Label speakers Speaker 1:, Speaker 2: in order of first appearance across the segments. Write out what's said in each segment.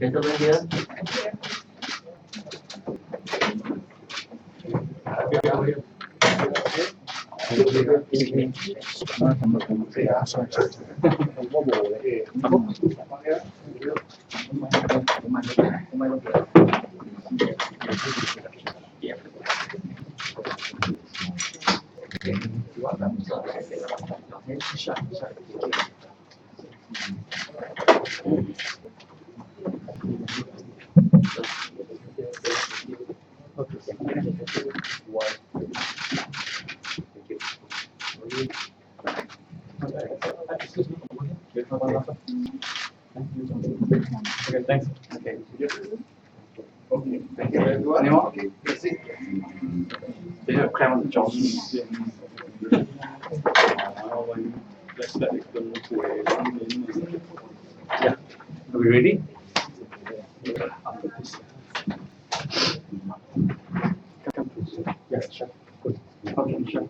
Speaker 1: Gentlemen here. Okay, thanks. Okay. Okay, thank you everyone. Anyone? Okay, that's it. They have cram on the jaw. Yeah. Are we ready? Yeah, sure. Good. Okay, sure.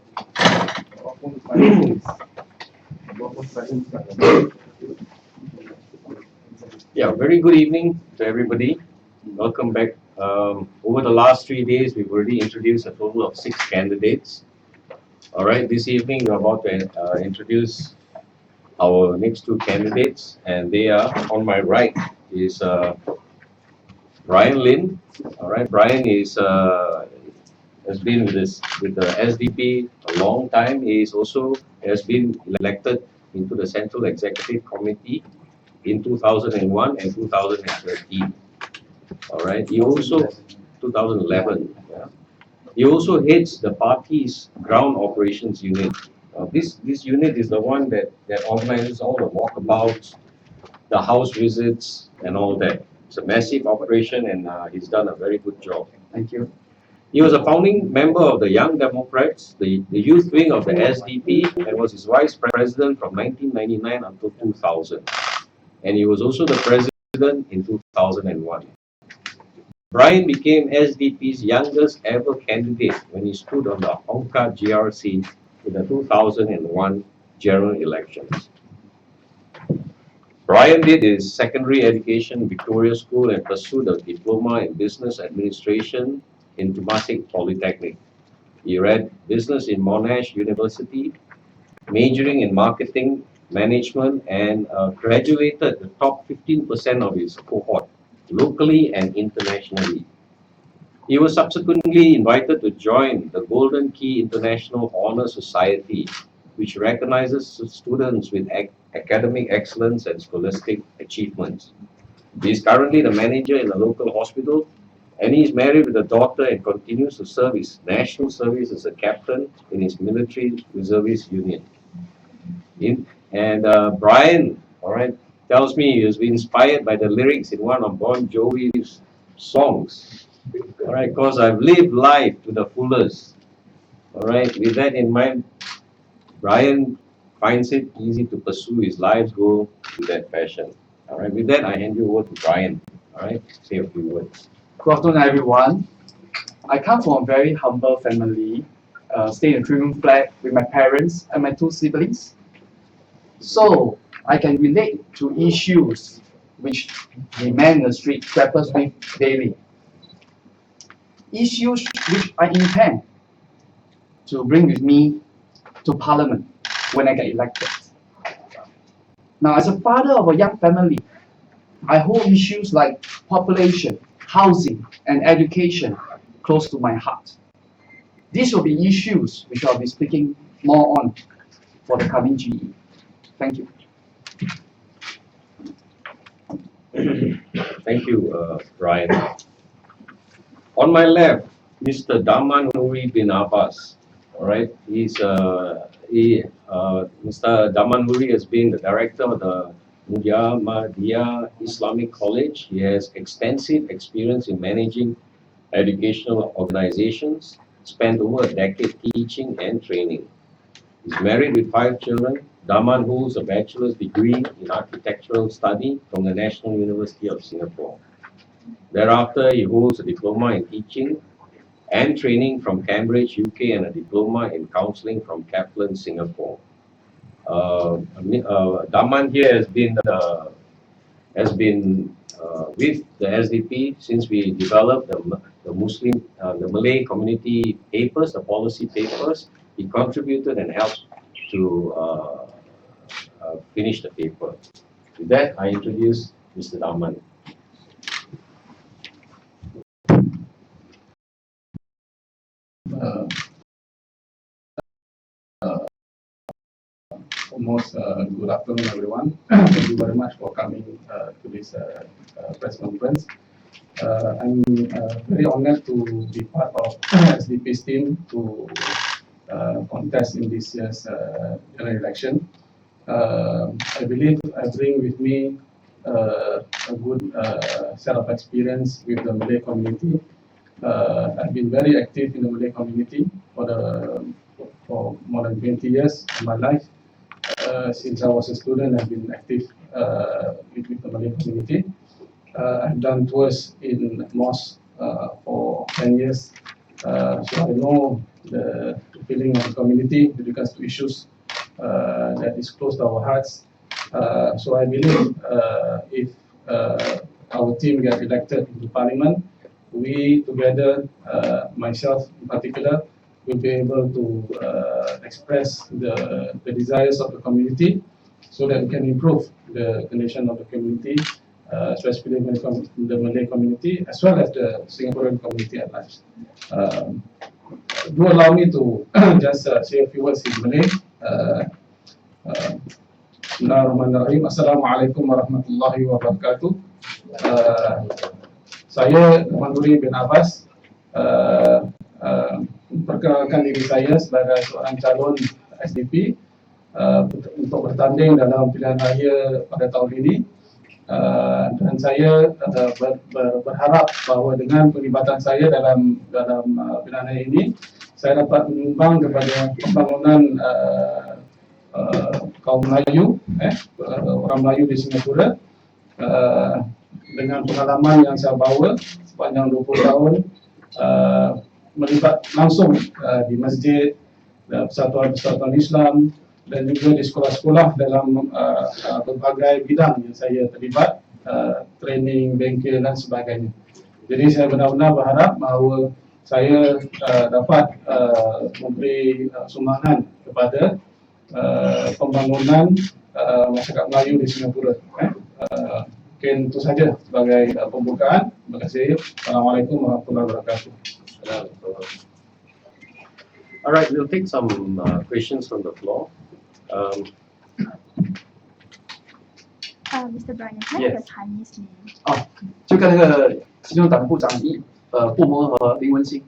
Speaker 1: Yeah, very good evening to everybody. Welcome back. Over the last 3 days, we've already introduced a total of 6 candidates. All right, this evening we're about to introduce our next 2 candidates, and they are on my right is Brian Lynn. All right, Brian has been with the SDP a long time. He is also has been elected into the Central Executive Committee in 2001 and 2013. All right, he also 2011. Yeah. He also heads the party's ground operations unit. This unit is the one that organizes all the walkabouts, the house visits, and all that. It's a massive operation, and he's done a very good job. Thank you. He was a founding member of the Young Democrats, the youth wing of the SDP, and was his vice president from 1999 until 2000. And he was also the president in 2001. Brian became SDP's youngest ever candidate when he stood on the Hongkar GRC in the 2001 general elections. Brian did his secondary education in Victoria School and pursued a diploma in business administration in Temasek Polytechnic. He read business in Monash University, majoring in marketing management, and graduated the top 15% of his cohort, locally and internationally. He was subsequently invited to join the Golden Key International Honor Society, which recognizes students with academic excellence and scholastic achievements. He is currently the manager in a local hospital, and he is married with a daughter and continues to serve his national service as a captain in his military reservist unit. Brian, all right, tells me he has been inspired by the lyrics in one of Bon Jovi's songs. All right, because I've lived life to the fullest. All right, with that in mind, Brian finds it easy to pursue his life's goal with that passion. All right, with that, I hand you over to Brian. All right, say a few words.
Speaker 2: Good afternoon, everyone. I come from a very humble family, stay in a 3-room flat with my parents and my 2 siblings. So I can relate to issues which the man in the street grapples with daily. Issues which I intend to bring with me to Parliament when I get elected. Now, as a father of a young family, I hold issues like population, housing, and education close to my heart. These will be issues which I'll be speaking more on for the coming GE. Thank you.
Speaker 1: Thank you, Brian. On my left, Mr. Daman Nuri bin Abbas. All right, Mr. Daman Nuri has been the director of the Muhammadiyah Islamic College. He has extensive experience in managing educational organizations, spent over a decade teaching and training. He's married with 5 children. Daman holds a bachelor's degree in architectural study from the National University of Singapore. Thereafter, he holds a diploma in teaching and training from Cambridge, UK, and a diploma in counseling from Kaplan, Singapore. Daman here has been with the SDP, since we developed the Malay community papers, the policy papers, he contributed and helped to finish the paper. With that, I introduce Mr. Daman.
Speaker 3: Good afternoon, everyone. Thank you very much for coming to this press conference. I'm very honored to be part of SDP's team to contest in this year's general election. I believe I bring with me a good set of experience with the Malay community. I've been very active in the Malay community for more than 20 years of my life. Since I was a student, I've been active with the Malay community. I've done tours in mosques for 10 years. So I know the feeling of the community with regards to issues that is close to our hearts. So I believe if our team gets elected into parliament, we together, myself in particular, will be able to express the desires of the community so that we can improve the condition of the community, especially the Malay community, as well as the Singaporean community at large. Do allow me to just say a few words in Malay. Bismillahirrahmanirrahim. Assalamualaikum warahmatullahi wabarakatuh. Saya Manduri bin Abbas. Perkenalkan diri saya sebagai seorang calon SDP untuk bertanding dalam pilihan raya pada tahun ini, dan saya berharap bahawa dengan pelibatan saya dalam pilihan raya ini, saya dapat menyumbang kepada pembangunan kaum Melayu, orang Melayu di Singapura, dengan pengalaman yang saya bawa sepanjang 20 tahun melibat langsung di masjid, persatuan-persatuan Islam, dan juga di sekolah-sekolah dalam berbagai bidang yang saya terlibat, training, bengkel dan sebagainya. Jadi saya benar-benar berharap bahawa saya dapat memberi sumbangan kepada pembangunan masyarakat Melayu di Singapura. Mungkin itu saja sebagai pembukaan. Terima kasih. Assalamualaikum warahmatullahi wabarakatuh.
Speaker 1: All right, we'll take some questions from the floor.
Speaker 4: Mr. Brian, can I have a Chinese name?
Speaker 2: 就跟那个其中党部长部摩和林文星，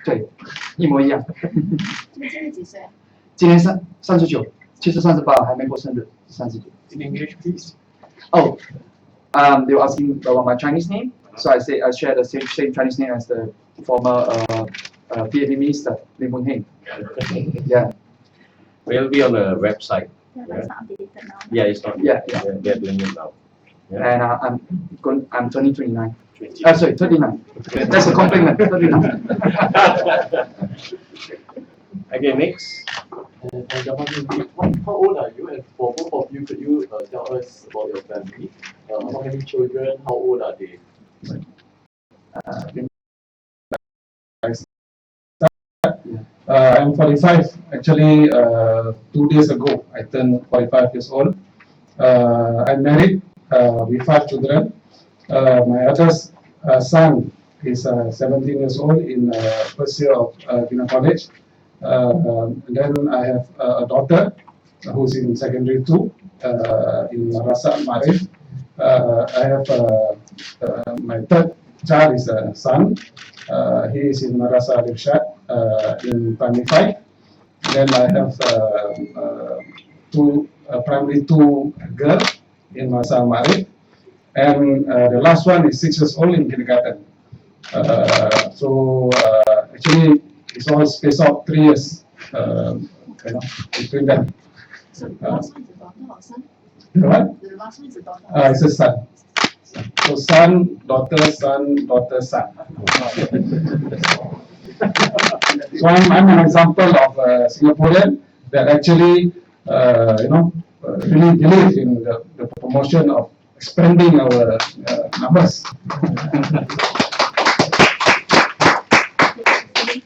Speaker 2: 对，一模一样。
Speaker 4: 今年几岁？
Speaker 2: 今年39，其实38，还没过生日，39。
Speaker 3: In English, please.
Speaker 2: Oh, they were asking about my Chinese name, so I say I share the same Chinese name as the former PAP minister Lynn. Yeah.
Speaker 1: Will be on the website.
Speaker 4: Yeah, that's not updated now.
Speaker 1: Yeah, it's not.
Speaker 2: Yeah.
Speaker 1: They're doing it now.
Speaker 2: And I'm turning 29. Sorry, 39. That's a compliment. 39.
Speaker 1: Okay, next.
Speaker 5: How old are you? And for both of you, could you tell us about your family? How many children? How old are they?
Speaker 3: I'm 45. Actually, 2 days ago, I turned 45 years old. I'm married with 5 children. My eldest son is 17 years old in first year of junior college. Then I have a daughter who's in secondary 2 in Rasa Marif. I have my third child is a son. He is in Marasa Irshad in primary 5. Then I have primary 2 girl in Marasa Marif. And the last one is 6 years old in kindergarten. So actually, it's all spaced out 3 years, between them.
Speaker 4: So the last one is a daughter or son?
Speaker 3: What?
Speaker 4: The last one is a daughter.
Speaker 3: It's a son. So son, daughter, son, daughter, son. So I'm an example of a Singaporean that actually, really believe in the promotion of expanding our numbers.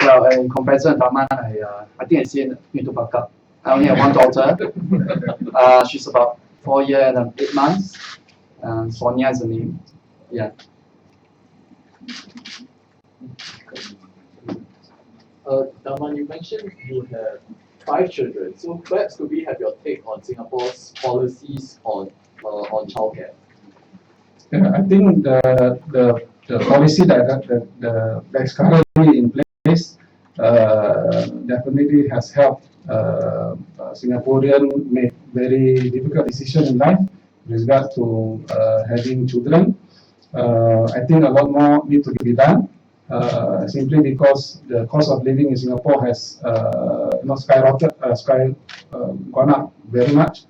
Speaker 2: Well, in comparison, Daman, I think I see need to back up. I only have one daughter. She's about 4 years and 8 months. Sonia is the name. Yeah.
Speaker 5: Daman, you mentioned you have 5 children, so perhaps could we have your take on Singapore's policies on childcare?
Speaker 3: Yeah, I think the policy that's currently in place definitely has helped Singaporean make very difficult decisions in life with regard to having children. I think a lot more need to be done. Simply because the cost of living in Singapore has gone up very much.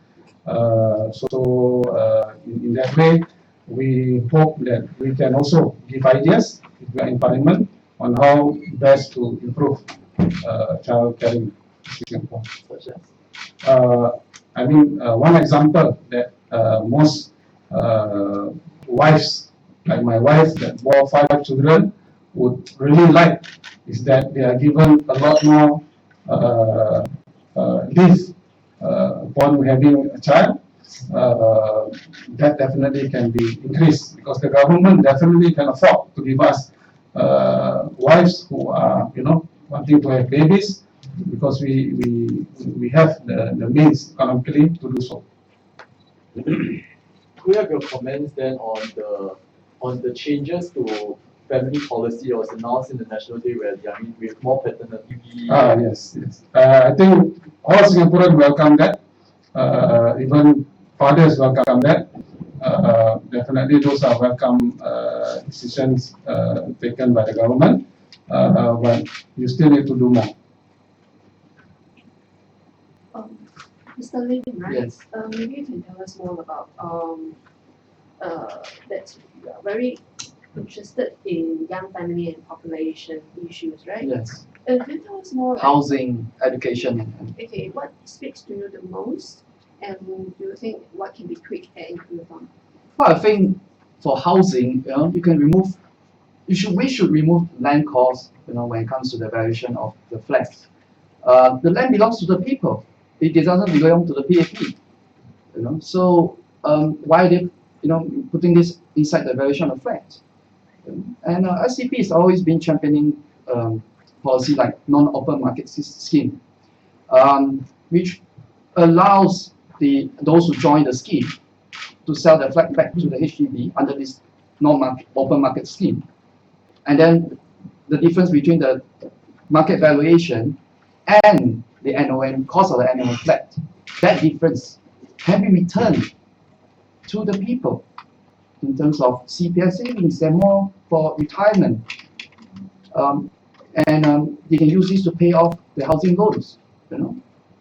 Speaker 3: In that way, we hope that we can also give ideas if we are in Parliament on how best to improve child caring in Singapore.
Speaker 5: Such as?
Speaker 3: One example that most wives, like my wife that bore 5 children, would really like is that they are given a lot more leave upon having a child. That definitely can be increased because the government definitely can afford to give us wives who are, wanting to have babies because we have the means economically to do so.
Speaker 5: Could we have your comments then on the changes to family policy that was announced in the National Day where with more paternity leave?
Speaker 3: Yes. I think all Singaporeans welcome that. Even fathers welcome that. Definitely those are welcome decisions taken by the government. But you still need to do more.
Speaker 4: Mr. Lynn, right?
Speaker 2: Yes.
Speaker 4: Maybe you can tell us more about that you are very interested in young family and population issues, right?
Speaker 2: Yes.
Speaker 4: Can you tell us more?
Speaker 2: Housing, education,
Speaker 4: Okay, what speaks to you the most, and do you think what can be tweaked and improved on?
Speaker 2: Well, I think for housing, you can remove. We should remove land costs. When it comes to the valuation of the flats, the land belongs to the people. It doesn't belong to the PAP. So why are they, putting this inside the valuation of flats? And SCP has always been championing policy like non-open market scheme, which allows those who join the scheme to sell their flat back to the HDB under this non-open market scheme. And then the difference between the market valuation and the NOM cost of the NOM flat, that difference can be returned to the people in terms of CPF savings and more for retirement. They can use this to pay off the housing loans.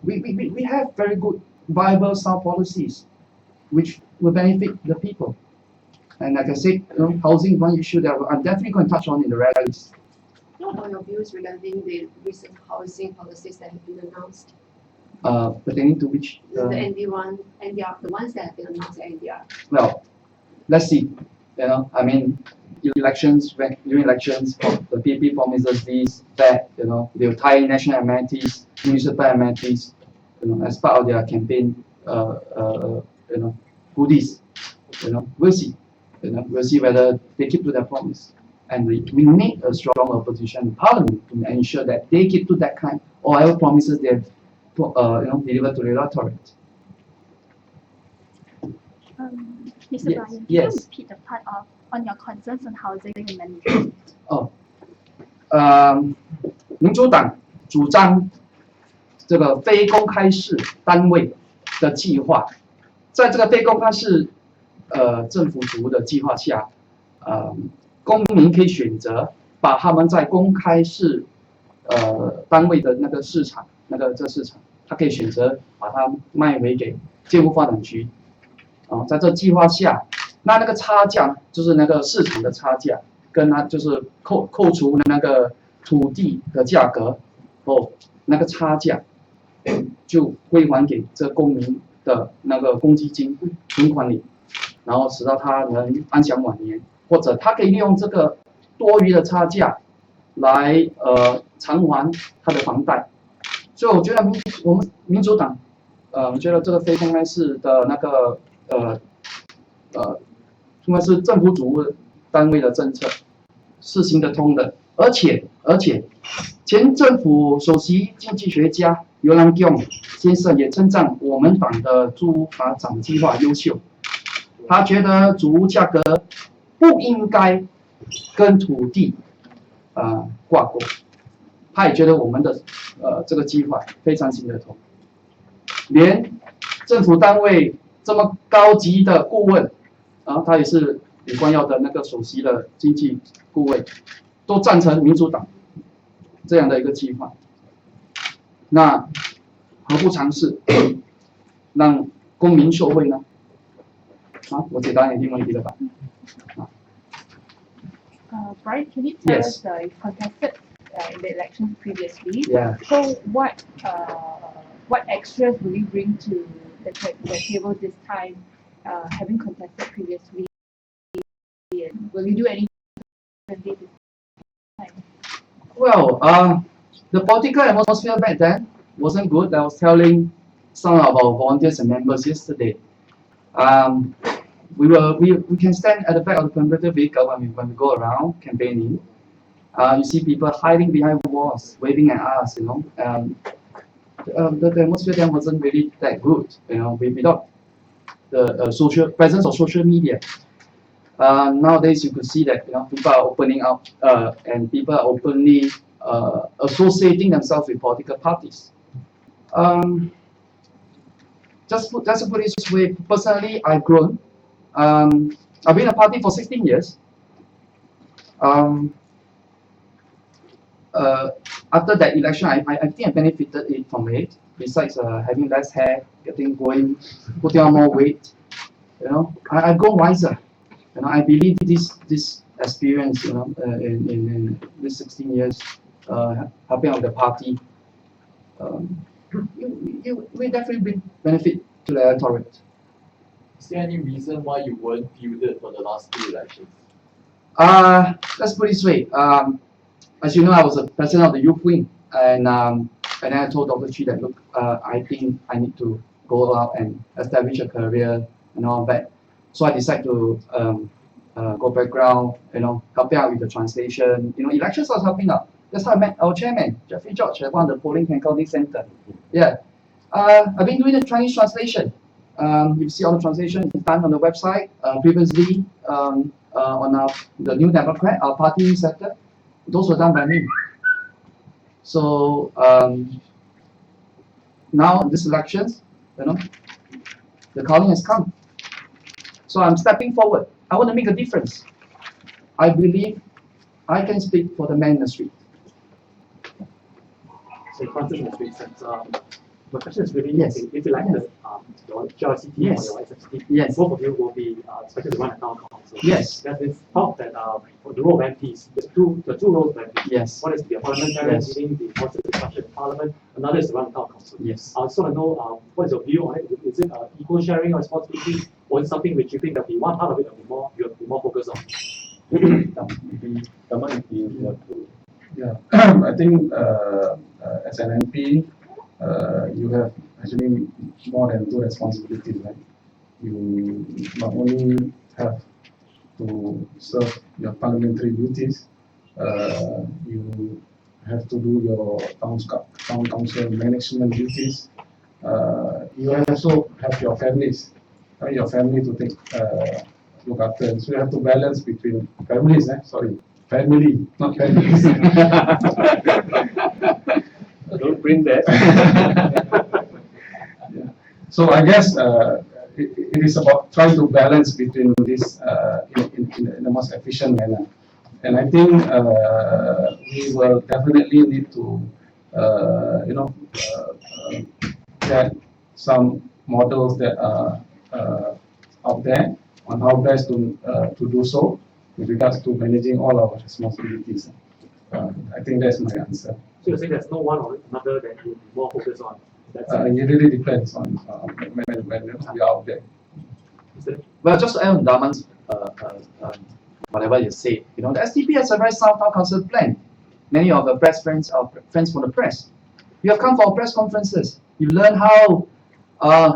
Speaker 2: We have very good, viable sound policies which will benefit the people. And like I said, housing is one issue that I'm definitely going to touch on in the rallies.
Speaker 4: What are your views regarding the recent housing policies that have been announced?
Speaker 2: Pertaining to which?
Speaker 4: The ND1, NDR, the ones that have been announced at NDR.
Speaker 2: Well, let's see. During elections, the PAP promises this, that, they will tie in national amenities, municipal amenities, as part of their campaign, goodies. We'll see. We'll see whether they keep to their promise. And we need a strong opposition in Parliament to ensure that they keep to that kind or whatever promises they have, delivered to the electorate.
Speaker 6: Mr.
Speaker 2: Yes.
Speaker 6: Brian, can
Speaker 2: Yes.
Speaker 6: you repeat the part on your concerns on housing and management?
Speaker 2: 民主党主张这个非公开式单位的计划，在这个非公开式政府服务的计划下，公民可以选择把他们在公开式单位的那个市场，市场，他可以选择把它卖回给建屋发展局。在这计划下，那个差价就是那个市场的差价，跟它就是扣除那个土地的价格后，那个差价就归还给这公民的那个公积金存款里。然后使到他能安享晚年，或者他可以利用这个多余的差价来偿还他的房贷。所以我觉得我们民主党我觉得这个非公开式的那个应该是政府主务单位的政策是行得通的，而且前政府首席经济学家尤兰贡先生也称赞我们党的租屋发展计划优秀，他觉得租屋价格不应该跟土地挂钩，他也觉得我们的这个计划非常行得通，连政府单位这么高级的顾问，他也是李光耀的那个首席的经济顾问，都赞成民主党这样的一个计划。那何不尝试让公民受惠呢？我解答你的问题了吧
Speaker 6: ？Brian, can you tell
Speaker 2: Yes.
Speaker 6: us you contested in the elections previously?
Speaker 2: Yeah.
Speaker 6: So what extras will you bring to the table this time, having contested previously? And will you do anything differently this time?
Speaker 2: Well, the political atmosphere back then wasn't good. I was telling some of our volunteers and members yesterday. We can stand at the back of the converter vehicle when we go around campaigning. You see people hiding behind walls, waving at us. The atmosphere then wasn't really that good. Without the presence of social media. Nowadays, you could see that people are opening up and people are openly associating themselves with political parties. Just to put it this way, personally, I've grown. I've been in a party for 16 years. After that election, I think I benefited from it. Besides having less hair, putting on more weight, I've grown wiser. I believe this experience, in this 16 years, helping out the party, you will definitely benefit to the electorate.
Speaker 5: Is there any reason why you weren't fielded for the last two elections?
Speaker 2: Let's put it this way. As you know, I was the president of the youth wing, and then I told Dr. Chi that, look, I think I need to go out and establish a career and all that. So I decided to go background, helping out with the translation. Elections I was helping out. That's how I met our chairman, Jeffrey George, at one of the polling and counting center. Yeah. I've been doing the Chinese translation. You see all the translation done on the website. Previously, on the New Democrat, our party newsletter, those were done by me. So now in this elections, the calling has come. So I'm stepping forward. I want to make a difference. I believe I can speak for the man in the street.
Speaker 7: So Francis in the street sense, my question is really,
Speaker 2: Yes.
Speaker 7: if you like
Speaker 2: Yes.
Speaker 7: your GRC team
Speaker 2: Yes.
Speaker 7: or your SFC team,
Speaker 2: Yes.
Speaker 7: both of you will be expected to run a town council.
Speaker 2: Yes.
Speaker 7: There's been talk that for the role of MPs, the two roles of MPs.
Speaker 2: Yes.
Speaker 7: One is to be a parliamentarian,
Speaker 2: Yes.
Speaker 7: leading the positive discussion in Parliament. Another is to run a town council.
Speaker 2: Yes.
Speaker 7: I just want to know what is your view on it? Is it equal sharing or responsibility, or is it something which you think that the one part of it will be more focused on?
Speaker 1: Maybe Taman, if you want to.
Speaker 3: Yeah, I think as an MP, you have actually more than two responsibilities, right? You not only have to serve your parliamentary duties, you have to do your town council management duties. You also have your families, your family to take look after. So you have to balance between families. Family, not families.
Speaker 1: Don't bring that.
Speaker 3: Yeah. So I guess it is about trying to balance between this in a most efficient manner. And I think we will definitely need to get some models that are out there on how best to do so with regards to managing all our responsibilities. I think that's my answer.
Speaker 7: So you're saying there's no one or another that you'll be more focused on?
Speaker 3: It really depends on when we are out there.
Speaker 7: Is it?
Speaker 2: Well, just to add on Daman's whatever you say, the SDP has a very sound town council plan. Many of the press friends are friends from the press. You have come for press conferences. You learn how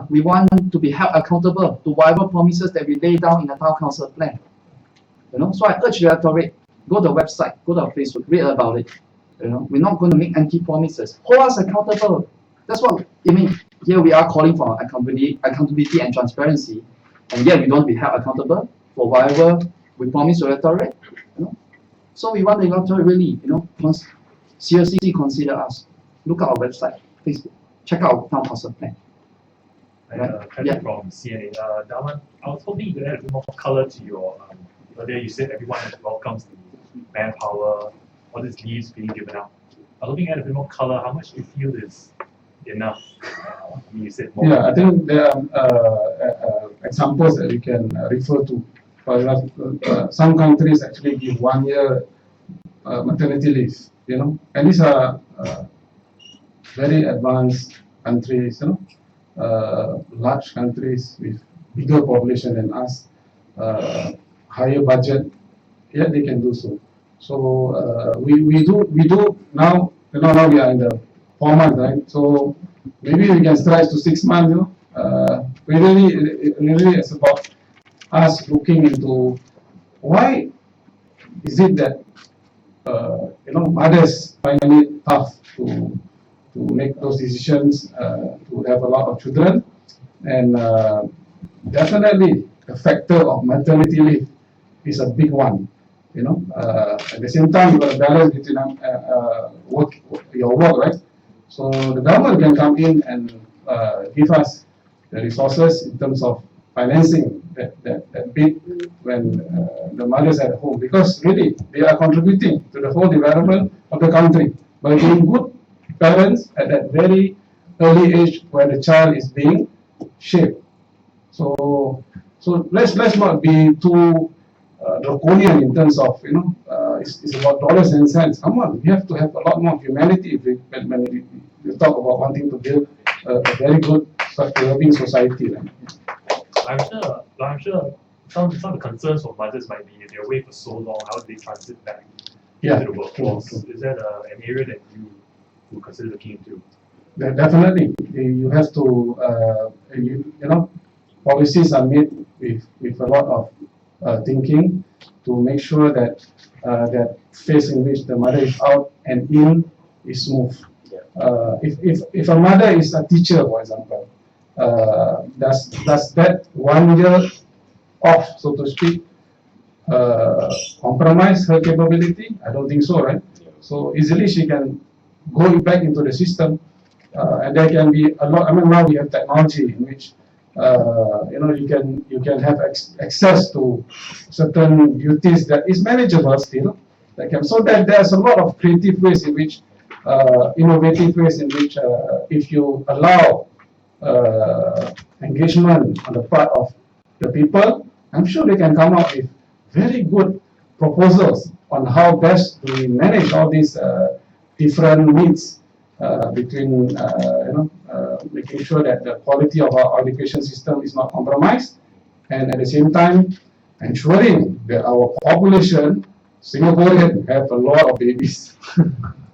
Speaker 2: we want to be held accountable to whatever promises that we lay down in the town council plan. So I urge the electorate, go to the website, go to our Facebook, read about it. We're not going to make empty promises. Hold us accountable. That's what I mean. Here we are calling for accountability and transparency, and yet we don't be held accountable for whatever we promise to the electorate. So we want the electorate really, seriously consider us. Look at our website, Facebook, check out our town council plan.
Speaker 7: Patrick from CNA. Daman, I was hoping you could add a bit more color to your. Earlier you said everyone welcomes the manpower, all these leaves being given out. I was hoping you add a bit more color. How much do you feel is enough? You said more.
Speaker 3: Yeah, I think there are examples that we can refer to. For example, some countries actually give 1 year maternity leave, and these are very advanced countries, large countries with bigger population than us, higher budget, yet they can do so. So we do now. Now we are in the 4 months, right? So maybe we can stretch to 6 months. Really, it's about us looking into why is it that mothers find it tough to make those decisions, to have a lot of children, and definitely the factor of maternity leave is a big one. At the same time, you got to balance between your work, right? So the government can come in and give us the resources in terms of financing that bit when the mothers are at home, because really they are contributing to the whole development of the country by being good parents at that very early age where the child is being shaped. So let's not be too draconian in terms of it's about dollars and cents. Come on, we have to have a lot more humanity when we talk about wanting to build a very good, developing society. Right?
Speaker 7: I'm sure some of the concerns for mothers might be if they're away for so long, how do they transit back into the workforce? Is that an area that you would consider looking into?
Speaker 3: Definitely, you have to, policies are made with a lot of thinking to make sure that that phase in which the mother is out and in is smooth. If a mother is a teacher, for example, does that 1 year off, so to speak, compromise her capability? I don't think so, right? So easily she can go back into the system, and there can be a lot. I mean, now we have technology in which you can have access to certain duties that is manageable still. So that there's a lot of creative ways in which, innovative ways in which, if you allow engagement on the part of the people, I'm sure they can come up with very good proposals on how best do we manage all these different needs between making sure that the quality of our education system is not compromised, and at the same time ensuring that our population, Singaporean, have a lot of babies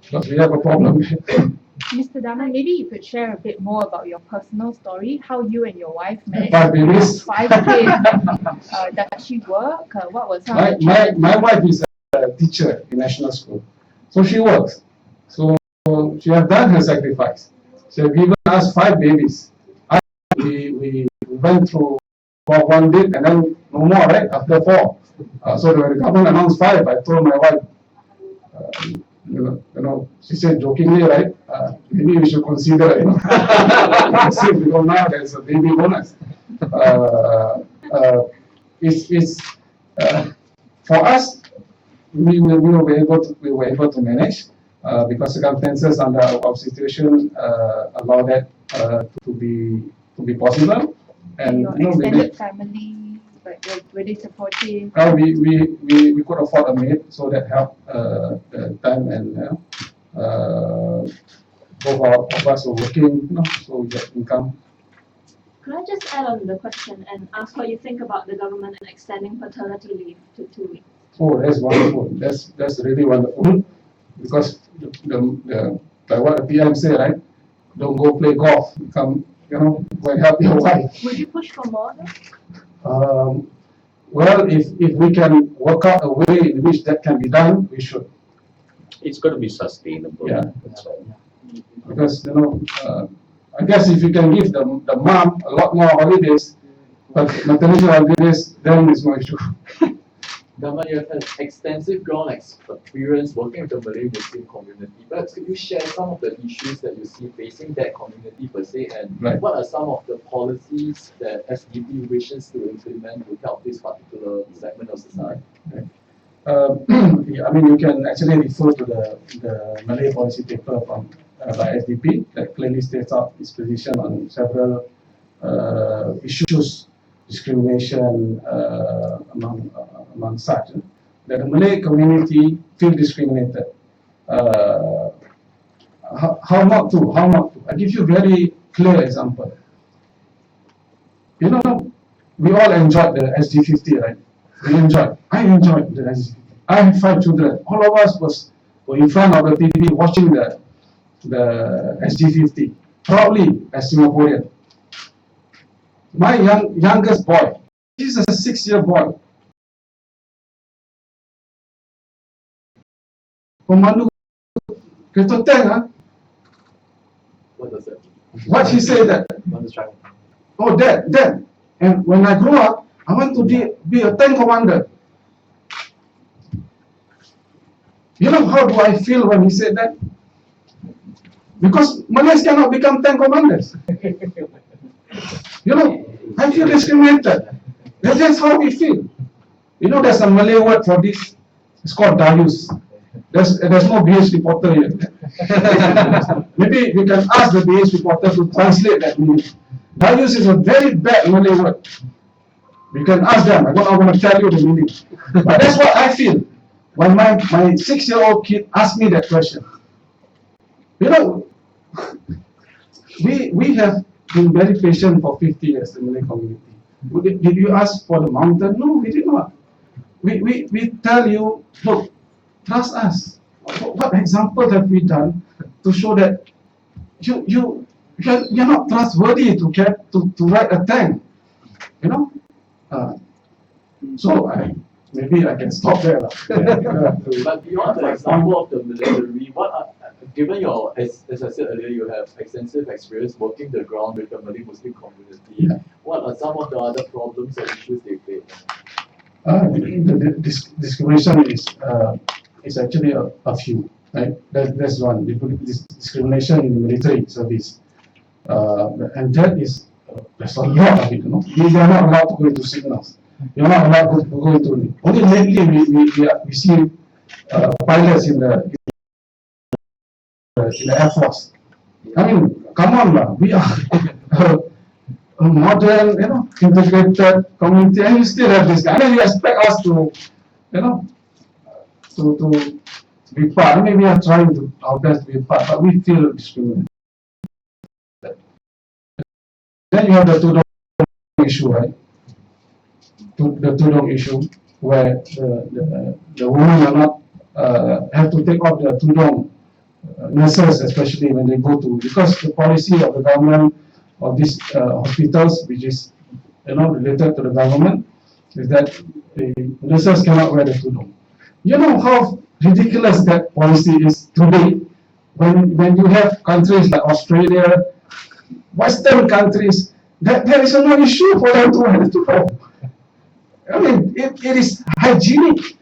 Speaker 3: because we have a problem.
Speaker 6: Mr. Daman, maybe you could share a bit more about your personal story, how you and your wife managed
Speaker 3: 5 babies.
Speaker 6: 5 kids. Does she work? What was her
Speaker 3: My wife is a teacher in national school, so she works. So she has done her sacrifice. She has given us 5 babies. We went through for 1 bit and then no more, right? After 4. So when the government announced 5, I told my wife, she said jokingly, right? Maybe we should consider, because now there's a baby bonus. It's for us. We were able to manage because circumstances under our situation allow that to be possible. And
Speaker 6: your extended family, were they supportive?
Speaker 3: We could afford a maid, so that helped the time, and both of us were working, so we get income.
Speaker 8: Could I just add on the question and ask what you think about the government extending paternity leave to 2 weeks?
Speaker 3: Oh, that's wonderful. That's really wonderful. Because like what the PM say, right? Don't go play golf. Come, go and help your wife.
Speaker 8: Would you push for more though?
Speaker 3: Well, if we can work out a way in which that can be done, we should.
Speaker 1: It's got to be sustainable.
Speaker 3: Yeah. Because I guess if you can give the mom a lot more holidays, but maternity holidays, then it's no issue.
Speaker 5: Daman, you have had extensive ground experience working with the Malay Muslim community. Perhaps could you share some of the issues that you see facing that community per se, and
Speaker 3: Right.
Speaker 5: what are some of the policies that SDP wishes to implement to help this particular segment of society?
Speaker 3: I mean, you can actually refer to the Malay policy paper from by SDP that clearly states out its position on several issues, discrimination among such. That the Malay community feel discriminated. How not to? How not to? I give you a very clear example. We all enjoyed the SG50, right? I enjoyed the SG50. I have 5 children. All of us were in front of the TV watching the SG50 proudly as Singaporean. My youngest boy, he's a 6-year boy. Pemandu kereta tank, huh?
Speaker 5: What does that mean?
Speaker 3: What he said that? Oh, Dad. And when I grow up, I want to be a tank commander. You know how do I feel when he said that? Because Malays cannot become tank commanders. I feel discriminated. That's how we feel. There's a Malay word for this. It's called dayus. There's no BH reporter here. Maybe we can ask the BH reporter to translate that meaning. Dayus is a very bad Malay word. We can ask them. I'm not going to tell you the meaning. But that's what I feel when my 6-year-old kid asked me that question. We have been very patient for 50 years in the Malay community. Did you ask for the mountain? No, we did not. We tell you, look, trust us. What example have we done to show that you're not trustworthy to ride a tank? So maybe I can stop there.
Speaker 5: But beyond the example of the military, given as I said earlier, you have extensive experience working the ground with the Malay Muslim community.
Speaker 3: Yeah.
Speaker 5: What are some of the other problems or issues they face?
Speaker 3: The discrimination is actually a few, right? That's one. Discrimination in the military service, and that is there's a lot of it. You are not allowed to go into signals. You're not allowed to go into. Only lately we see pilots in the Air Force. I mean, come on, we are a modern, integrated community, and you still have this guy. And you expect us to, to be part. I mean, we are trying to our best to be part, but we feel discriminated. Then you have the tudong issue, right? The tudong issue, where the women are not have to take off their tudong. Nurses, especially when they go to, because the policy of the government of these hospitals, which is related to the government, is that the nurses cannot wear the tudong. You know how ridiculous that policy is today, when you have countries like Australia, Western countries, that there is no issue for them to wear the tudong. I mean, it is hygienic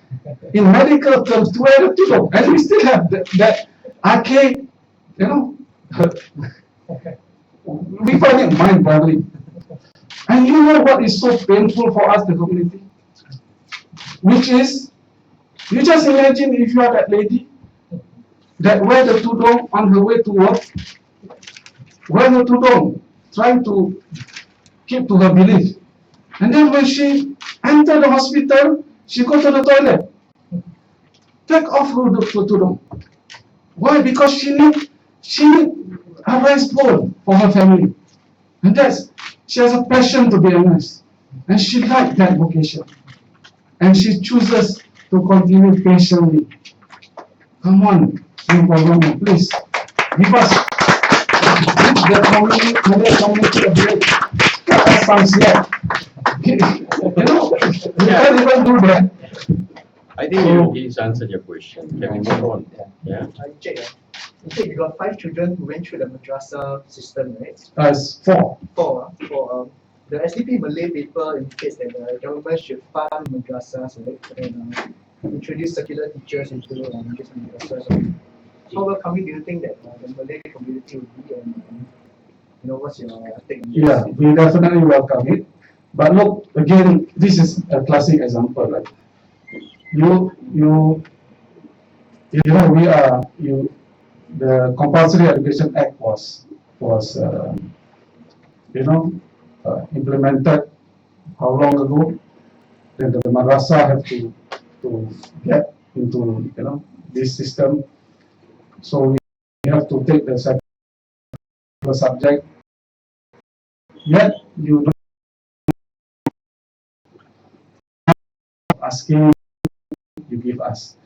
Speaker 3: in medical terms to wear the tudong, and we still have that archaic, we find it mind-boggling. And you know what is so painful for us, the community? Which is, you just imagine if you are that lady that wear the tudong on her way to work, wear the tudong, trying to keep to her belief. And then when she enter the hospital, she go to the toilet. Take off her tudong. Why? Because she need a rice bowl for her family, and She has a passion to be a nurse, and she liked that vocation, and she chooses to continue patiently. Come on, Singapore, please give us, give the community a break. Let us some slack. You know, we can't even do that.
Speaker 1: I think he's answered your question. Can we move on? Yeah.
Speaker 9: I check. Okay, we got 5 children who went through the madrasah system, right?
Speaker 3: As 4.
Speaker 9: For the SDP Malay paper indicates that the government should fund madrasahs, right, and introduce secular teachers into these madrasahs. How welcoming do you think that the Malay community would be, and what's your take on this?
Speaker 3: Yeah, we definitely welcome it. But look, again, this is a classic example. Like the Compulsory Education Act was implemented how long ago? Then the madrasah have to get into this system. So we have to take the secular subject. Yet you don't asking, you give us,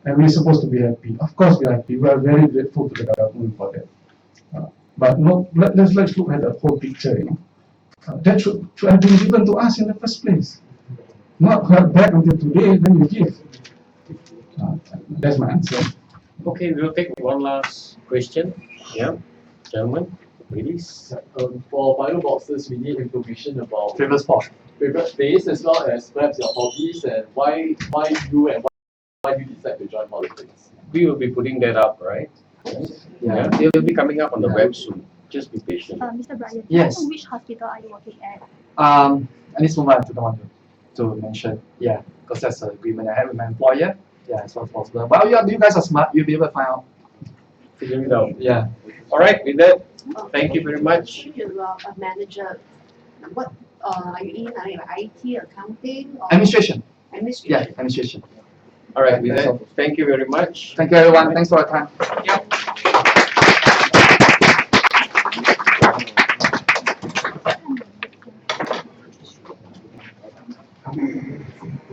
Speaker 3: and we're supposed to be happy. Of course, we are happy. We are very grateful to the government for that. But no, let's look at the whole picture. That should have been given to us in the first place. Not held back until today, then you give. That's my answer.
Speaker 1: Okay, we'll take one last question. Yeah, gentlemen, ladies.
Speaker 5: For bio boxes, we need information about
Speaker 2: Favorite sport.
Speaker 5: favorite place as well as perhaps your hobbies and why you and why you decide to join politics.
Speaker 1: We will be putting that up, right? Yeah, they will be coming up on the web soon. Just be patient.
Speaker 10: Mr. Brian,
Speaker 2: Yes.
Speaker 10: which hospital are you working at?
Speaker 2: At this moment, I don't want to mention. Yeah, because that's an agreement I have with my employer. Yeah, as far as possible. But you guys are smart. You'll be able to find out.
Speaker 1: Figure it out.
Speaker 2: Yeah.
Speaker 1: All right, with that, thank you very much.
Speaker 4: You are a manager. What are you in? Are you IT, accounting, or
Speaker 2: Administration.
Speaker 4: administration?
Speaker 2: Yeah, administration.
Speaker 1: All right, with that, thank you very much.
Speaker 2: Thank you, everyone. Thanks for your time.
Speaker 1: Yep.